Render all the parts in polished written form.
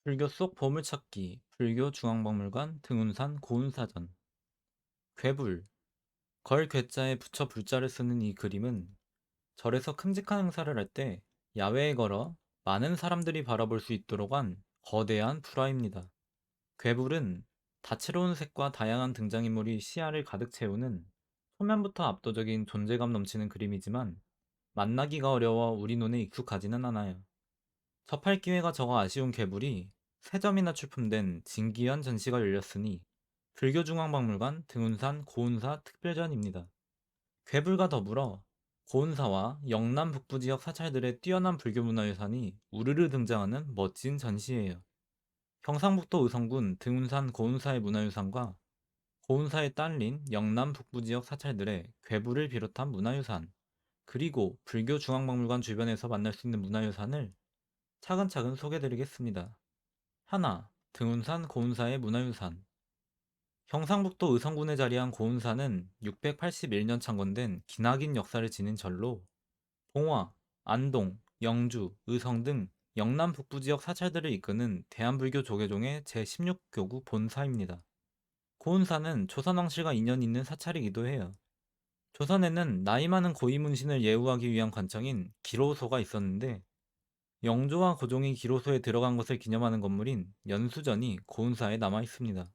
불교 속 보물찾기, 불교 중앙박물관 등운산 고운사전. 괴불, 걸 괴자에 붙여 불자를 쓰는 이 그림은 절에서 큼직한 행사를 할 때 야외에 걸어 많은 사람들이 바라볼 수 있도록 한 거대한 불화입니다. 괴불은 다채로운 색과 다양한 등장인물이 시야를 가득 채우는 초면부터 압도적인 존재감 넘치는 그림이지만 만나기가 어려워 우리 눈에 익숙하지는 않아요. 접할 기회가 적어 아쉬운 괴물이 3점이나 출품된 진기현 전시가 열렸으니 불교중앙박물관 등운산 고운사 특별전입니다. 괴물과 더불어 고운사와 영남 북부 지역 사찰들의 뛰어난 불교 문화유산이 우르르 등장하는 멋진 전시예요. 경상북도 의성군 등운산 고운사의 문화유산과 고운사에 딸린 영남 북부 지역 사찰들의 괴물을 비롯한 문화유산, 그리고 불교중앙박물관 주변에서 만날 수 있는 문화유산을 차근차근 소개드리겠습니다. 하나, 등운산 고운사의 문화유산. 경상북도 의성군에 자리한 고운사는 681년 창건된 기나긴 역사를 지닌 절로 봉화, 안동, 영주, 의성 등 영남 북부 지역 사찰들을 이끄는 대한불교 조계종의 제16교구 본사입니다. 고운사는 조선왕실과 인연이 있는 사찰이기도 해요. 조선에는 나이 많은 고위 문신을 예우하기 위한 관청인 기로소가 있었는데 영조와 고종이 기로소에 들어간 것을 기념하는 건물인 연수전이 고운사에 남아 있습니다.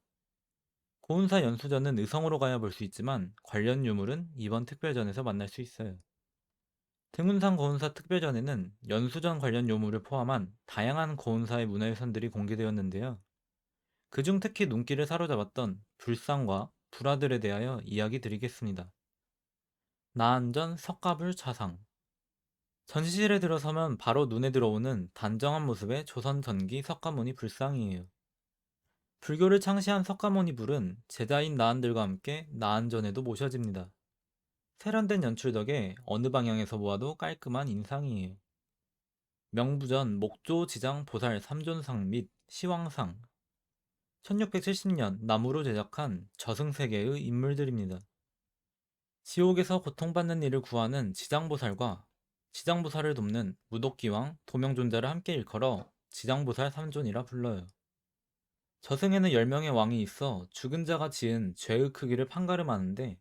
고운사 연수전은 의성으로 가야 볼 수 있지만 관련 유물은 이번 특별전에서 만날 수 있어요. 등운산 고운사 특별전에는 연수전 관련 유물을 포함한 다양한 고운사의 문화유산들이 공개되었는데요. 그중 특히 눈길을 사로잡았던 불상과 불화들에 대하여 이야기 드리겠습니다. 나안전 석가불 좌상. 전시실에 들어서면 바로 눈에 들어오는 단정한 모습의 조선 전기 석가모니 불상이에요. 불교를 창시한 석가모니 불은 제자인 나안들과 함께 나안전에도 모셔집니다. 세련된 연출 덕에 어느 방향에서 보아도 깔끔한 인상이에요. 명부전 목조 지장 보살 삼존상 및 시왕상. 1670년 나무로 제작한 저승세계의 인물들입니다. 지옥에서 고통받는 이를 구하는 지장보살과 지장보살을 돕는 무독기왕, 도명존자를 함께 일컬어 지장보살 삼존이라 불러요. 저승에는 10명의 왕이 있어 죽은 자가 지은 죄의 크기를 판가름하는데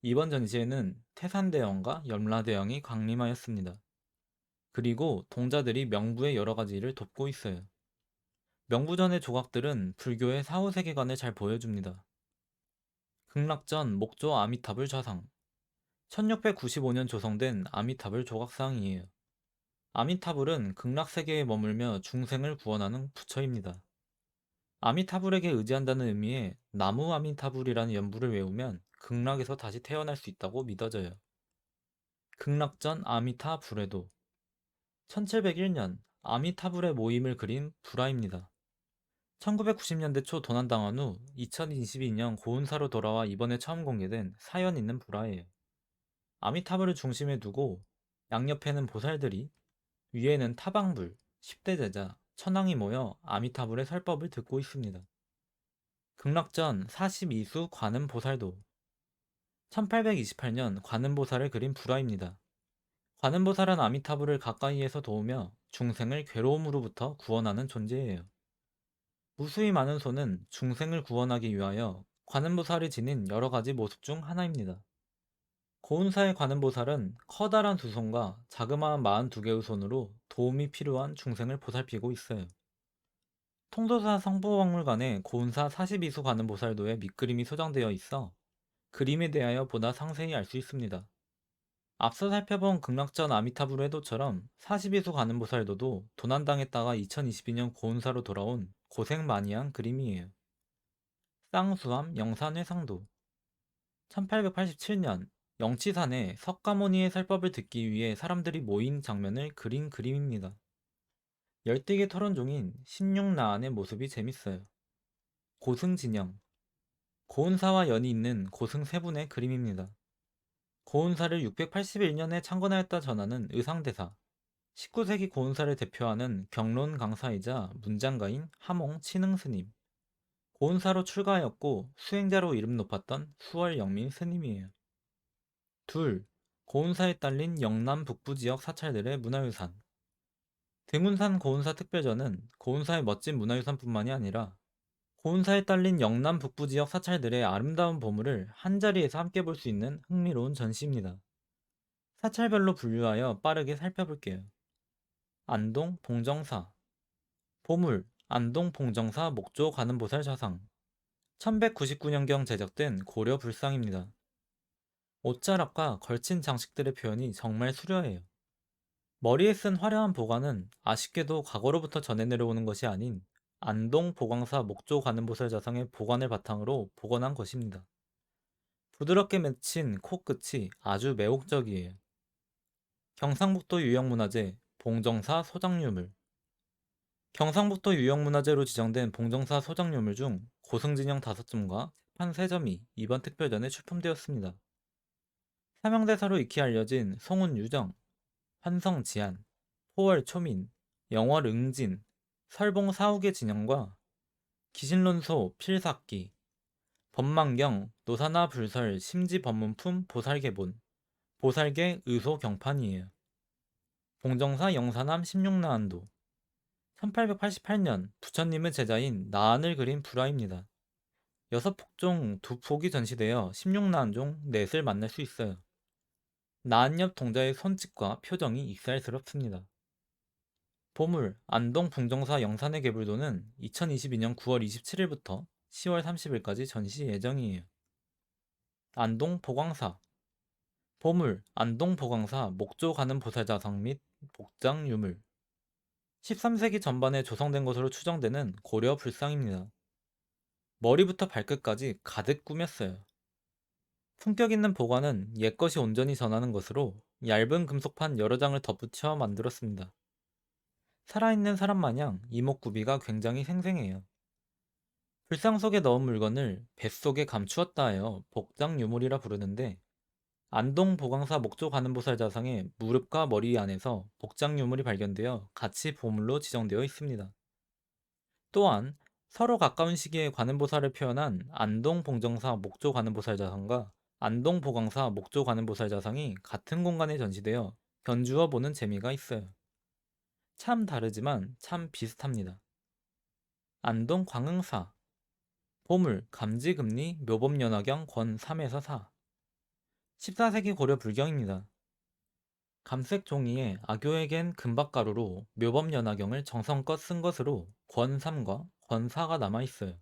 이번 전시에는 태산대왕과 염라대왕이 강림하였습니다. 그리고 동자들이 명부의 여러 가지 일을 돕고 있어요. 명부전의 조각들은 불교의 사후세계관을 잘 보여줍니다. 극락전 목조 아미타불 좌상. 1695년 조성된 아미타불 조각상이에요. 아미타불은 극락세계에 머물며 중생을 구원하는 부처입니다. 아미타불에게 의지한다는 의미의 나무 아미타불이라는 연부를 외우면 극락에서 다시 태어날 수 있다고 믿어져요. 극락전 아미타불에도 1701년 아미타불의 모임을 그린 불화입니다. 1990년대 초 도난당한 후 2022년 고운사로 돌아와 이번에 처음 공개된 사연 있는 불화예요. 아미타불을 중심에 두고 양옆에는 보살들이, 위에는 타방불, 10대 제자, 천황이 모여 아미타불의 설법을 듣고 있습니다. 극락전 42수 관음보살도. 1828년 관음보살을 그린 불화입니다. 관음보살은 아미타불을 가까이에서 도우며 중생을 괴로움으로부터 구원하는 존재예요. 무수히 많은 소는 중생을 구원하기 위하여 관음보살이 지닌 여러 가지 모습 중 하나입니다. 고운사의 관음보살은 커다란 두 손과 자그마한 42개의 손으로 도움이 필요한 중생을 보살피고 있어요. 통도사 성보박물관에 고운사 42수 관음보살도의 밑그림이 소장되어 있어 그림에 대하여 보다 상세히 알 수 있습니다. 앞서 살펴본 극락전 아미타불 회도처럼 42수 관음보살도도 도난당했다가 2022년 고운사로 돌아온 고생마니한 그림이에요. 쌍수암 영산회상도. 1887년 영치산에 석가모니의 설법을 듣기 위해 사람들이 모인 장면을 그린 그림입니다. 열대계 토론 중인 16나안의 모습이 재밌어요. 고승진영. 고운사와 연이 있는 고승 세 분의 그림입니다. 고운사를 681년에 창건하였다 전하는 의상대사, 19세기 고운사를 대표하는 경론 강사이자 문장가인 하몽 친흥스님, 고운사로 출가하였고 수행자로 이름 높았던 수월영민 스님이에요. 둘, 고운사에 딸린 영남 북부 지역 사찰들의 문화유산. 등운산 고운사 특별전은 고운사의 멋진 문화유산뿐만이 아니라 고운사에 딸린 영남 북부 지역 사찰들의 아름다운 보물을 한자리에서 함께 볼 수 있는 흥미로운 전시입니다. 사찰별로 분류하여 빠르게 살펴볼게요. 안동 봉정사 보물 안동 봉정사 목조 관음보살 좌상 1199년경 제작된 고려 불상입니다. 옷자락과 걸친 장식들의 표현이 정말 수려해요. 머리에 쓴 화려한 보관은 아쉽게도 과거로부터 전해 내려오는 것이 아닌 안동 보광사 목조 관음보살 자상의 보관을 바탕으로 복원한 것입니다. 부드럽게 맺힌 코끝이 아주 매혹적이에요. 경상북도 유형문화재 봉정사 소장유물 경상북도 유형문화재로 지정된 봉정사 소장유물 중 고승진형 5점과 판 3점이 이번 특별전에 출품되었습니다. 삼형대사로 익히 알려진 송운유정, 환성지안, 포월초민, 영월응진, 설봉사후계 진영과 기신론소 필삭기, 법망경, 노사나불설 심지법문품 보살계본, 보살계 의소경판이에요. 봉정사 영사남 16나한도 1888년 부처님의 제자인 나한을 그린 불화입니다. 6폭종 2폭이 전시되어 16나한 중 넷을 만날 수 있어요. 나한 옆 동자의 손짓과 표정이 익살스럽습니다. 보물 안동 봉정사 영산의 개불도는 2022년 9월 27일부터 10월 30일까지 전시 예정이에요. 안동 보광사 보물 안동 보광사 목조 가는 보살자상 및 복장 유물 13세기 전반에 조성된 것으로 추정되는 고려 불상입니다. 머리부터 발끝까지 가득 꾸몄어요. 품격 있는 보관은 옛것이 온전히 전하는 것으로 얇은 금속판 여러 장을 덧붙여 만들었습니다. 살아있는 사람 마냥 이목구비가 굉장히 생생해요. 불상 속에 넣은 물건을 뱃속에 감추었다 하여 복장 유물이라 부르는데 안동 보광사 목조 관음보살 자상의 무릎과 머리 안에서 복장 유물이 발견되어 같이 보물로 지정되어 있습니다. 또한 서로 가까운 시기에 관음보살을 표현한 안동 봉정사 목조 관음보살 자상과 안동 보광사 목조 관음보살 자상이 같은 공간에 전시되어 견주어 보는 재미가 있어요. 참 다르지만 참 비슷합니다. 안동 광흥사 보물 감지금리 묘법연화경 권 3에서 4 14세기 고려 불경입니다. 감색 종이에 악교에겐 금박가루로 묘법연화경을 정성껏 쓴 것으로 권 3과 권 4가 남아있어요.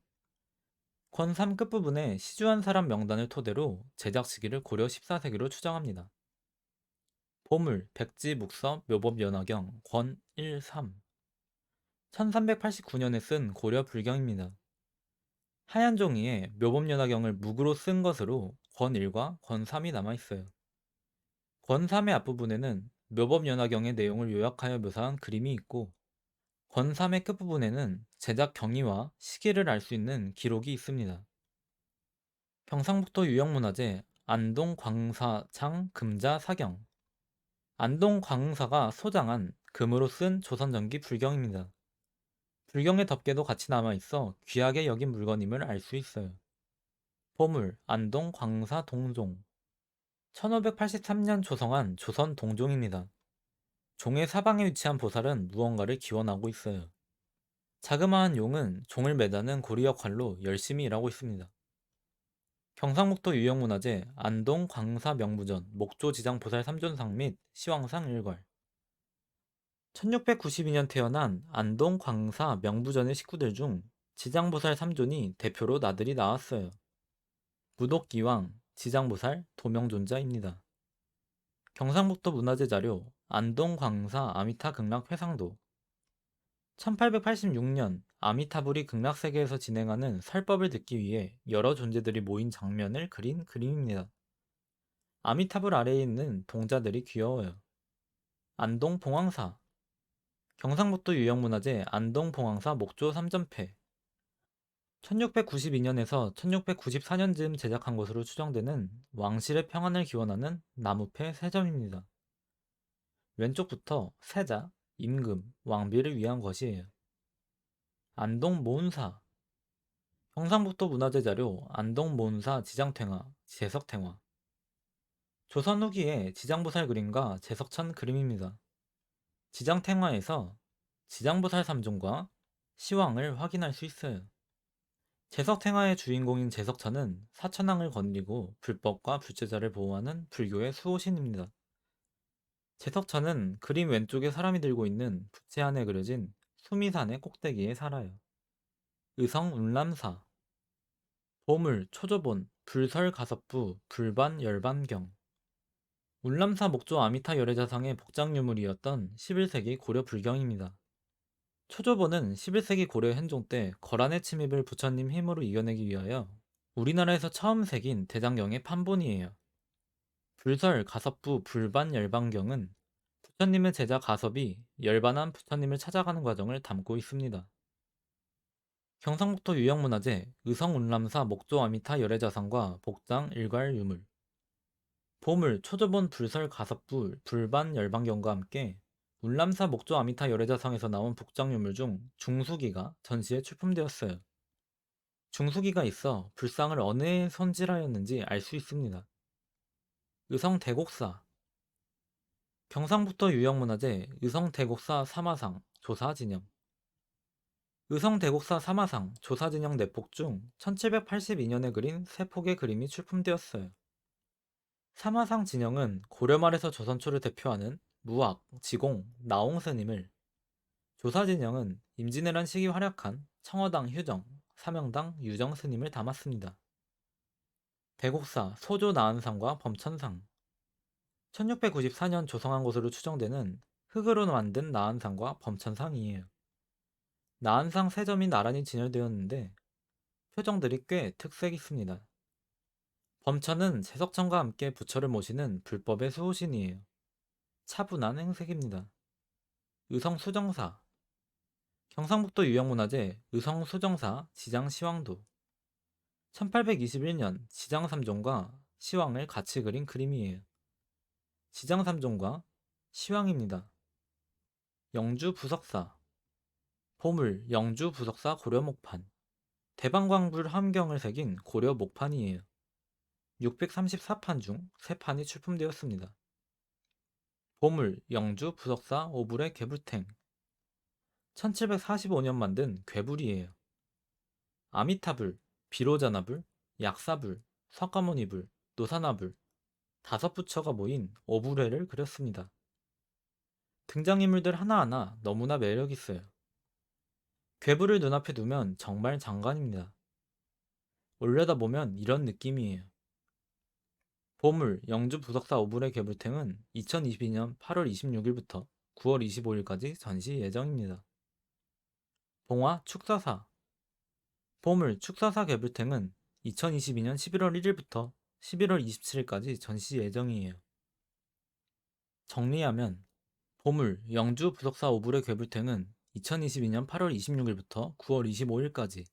권 3 끝부분에 시주한 사람 명단을 토대로 제작 시기를 고려 14세기로 추정합니다. 보물 백지묵서 묘법연화경 권 1, 3 1389년에 쓴 고려 불경입니다. 하얀 종이에 묘법연화경을 묵으로 쓴 것으로 권 1과 권 3이 남아있어요. 권 3의 앞부분에는 묘법연화경의 내용을 요약하여 묘사한 그림이 있고 권 3의 끝부분에는 제작 경위와 시기를 알 수 있는 기록이 있습니다. 경상북도 유형문화재 안동 광사창 금자 사경 안동 광흥사가 소장한 금으로 쓴 조선전기 불경입니다. 불경의 덮개도 같이 남아있어 귀하게 여긴 물건임을 알 수 있어요. 보물 안동 광사 동종 1583년 조성한 조선 동종입니다. 종의 사방에 위치한 보살은 무언가를 기원하고 있어요. 자그마한 용은 종을 매다는 고리 역할로 열심히 일하고 있습니다. 경상북도 유형문화재 안동 광사 명부전 목조지장 보살 3존상 및 시황상 일괄 1692년 태어난 안동 광사 명부전의 식구들 중 지장보살 3존이 대표로 나들이 나왔어요. 무독기왕, 지장보살, 도명존자입니다. 경상북도 문화재 자료 안동 광사 아미타 극락 회상도 1886년 아미타불이 극락세계에서 진행하는 설법을 듣기 위해 여러 존재들이 모인 장면을 그린 그림입니다. 아미타불 아래에 있는 동자들이 귀여워요. 안동 봉황사 경상북도 유형문화재 안동 봉황사 목조 3전패 1692년에서 1694년쯤 제작한 것으로 추정되는 왕실의 평안을 기원하는 나무패 3점입니다. 왼쪽부터 세자, 임금, 왕비를 위한 것이에요. 안동 모운사 경상북도 문화재 자료 안동 모운사 지장퇴화, 제석퇴화 조선 후기의 지장보살 그림과 제석천 그림입니다. 지장퇴화에서 지장보살 3종과 시황을 확인할 수 있어요. 제석탱화의 주인공인 제석천은 사천왕을 건드리고 불법과 불제자를 보호하는 불교의 수호신입니다. 제석천은 그림 왼쪽에 사람이 들고 있는 부채 안에 그려진 수미산의 꼭대기에 살아요. 의성 운람사, 보물, 초조본, 불설 가섭부, 불반 열반경. 운람사 목조 아미타 열애자상의 복장유물이었던 11세기 고려 불경입니다. 초조본은 11세기 고려 현종 때 거란의 침입을 부처님 힘으로 이겨내기 위하여 우리나라에서 처음 새긴 대장경의 판본이에요. 불설 가섭부 불반 열반경은 부처님의 제자 가섭이 열반한 부처님을 찾아가는 과정을 담고 있습니다. 경상북도 유형문화재 의성운람사 목조아미타 열애자상과 복장 일괄유물, 보물 초조본 불설 가섭부 불반 열반경과 함께 운람사 목조아미타 열애자상에서 나온 복장유물 중 중수기가 전시에 출품되었어요. 중수기가 있어 불상을 어느 해에 손질하였는지 알 수 있습니다. 의성대곡사, 경상북도 유형문화재 의성대곡사 사마상 조사진영, 의성대곡사 사마상 조사진영 4폭 중 1782년에 그린 3폭의 그림이 출품되었어요. 사마상 진영은 고려 말에서 조선 초를 대표하는 무학, 지공, 나홍 스님을, 조사진영은 임진왜란 시기 활약한 청어당 휴정, 사명당 유정 스님을 담았습니다. 대곡사 소조 나은상과 범천상, 1694년 조성한 것으로 추정되는 흙으로 만든 나은상과 범천상이에요. 나은상 3점이 나란히 진열되었는데 표정들이 꽤 특색 있습니다. 범천은 세석천과 함께 부처를 모시는 불법의 수호신이에요. 차분한 행색입니다. 의성수정사, 경상북도 유형문화재 의성수정사 지장시황도, 1821년 지장삼종과 시황을 같이 그린 그림이에요. 지장삼종과 시황입니다. 영주부석사, 보물 영주부석사 고려목판, 대방광불 함경을 새긴 고려 목판이에요. 634판 중 3판이 출품되었습니다. 보물 영주 부석사 오불의 괴불탱, 1745년 만든 괴불이에요. 아미타불, 비로자나불, 약사불, 석가모니불, 노사나불 5부처가 모인 오불회를 그렸습니다. 등장인물들 하나하나 너무나 매력있어요. 괴불을 눈앞에 두면 정말 장관입니다. 올려다보면 이런 느낌이에요. 보물 영주 부석사 오불의 괴불탱은 2022년 8월 26일부터 9월 25일까지 전시 예정입니다. 봉화 축사사, 보물 축사사 괴불탱은 2022년 11월 1일부터 11월 27일까지 전시 예정이에요. 정리하면 보물 영주 부석사 오불의 괴불탱은 2022년 8월 26일부터 9월 25일까지,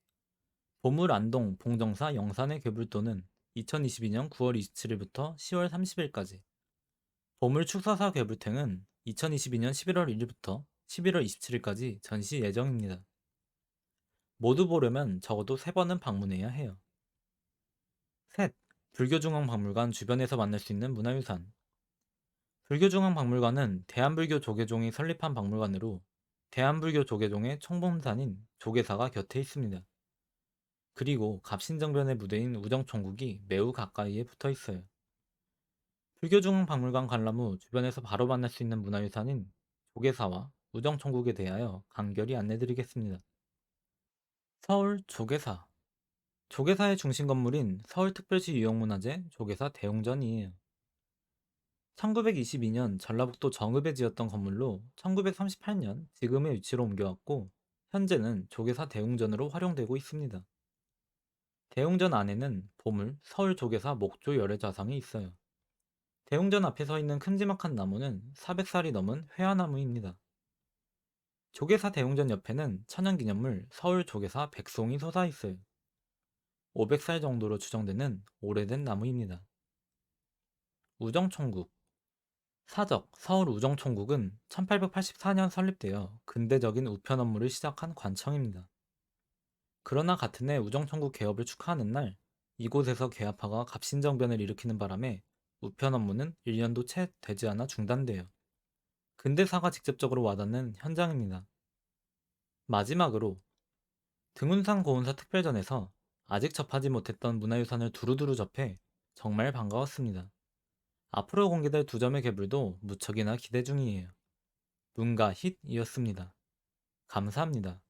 보물 안동 봉정사 영산의 괴불도는 2022년 9월 27일부터 10월 30일까지, 보물 축사사 괴불탱은 2022년 11월 1일부터 11월 27일까지 전시 예정입니다. 모두 보려면 적어도 3번은 방문해야 해요. 셋. 불교중앙박물관 주변에서 만날 수 있는 문화유산. 불교중앙박물관은 대한불교 조계종이 설립한 박물관으로 대한불교 조계종의 총본산인 조계사가 곁에 있습니다. 그리고 갑신정변의 무대인 우정총국이 매우 가까이에 붙어 있어요. 불교중앙박물관 관람 후 주변에서 바로 만날 수 있는 문화유산인 조계사와 우정총국에 대하여 간결히 안내드리겠습니다. 서울 조계사, 조계사의 중심 건물인 서울특별시 유형문화재 조계사 대웅전이에요. 1922년 전라북도 정읍에 지었던 건물로 1938년 지금의 위치로 옮겨왔고 현재는 조계사 대웅전으로 활용되고 있습니다. 대웅전 안에는 보물 서울 조계사 목조 열애좌상이 있어요. 대웅전 앞에 서 있는 큼지막한 나무는 400살이 넘은 회화나무입니다. 조계사 대웅전 옆에는 천연기념물 서울 조계사 백송이 솟아 있어요. 500살 정도로 추정되는 오래된 나무입니다. 우정총국, 사적 서울 우정총국은 1884년 설립되어 근대적인 우편 업무를 시작한 관청입니다. 그러나 같은 해 우정총국 개업을 축하하는 날 이곳에서 개합화가 갑신정변을 일으키는 바람에 우편 업무는 1년도 채 되지 않아 중단돼요. 근대사가 직접적으로 와닿는 현장입니다. 마지막으로 등운상 고운사 특별전에서 아직 접하지 못했던 문화유산을 두루두루 접해 정말 반가웠습니다. 앞으로 공개될 두 점의 개불도 무척이나 기대 중이에요. 문가 hit이었습니다. 감사합니다.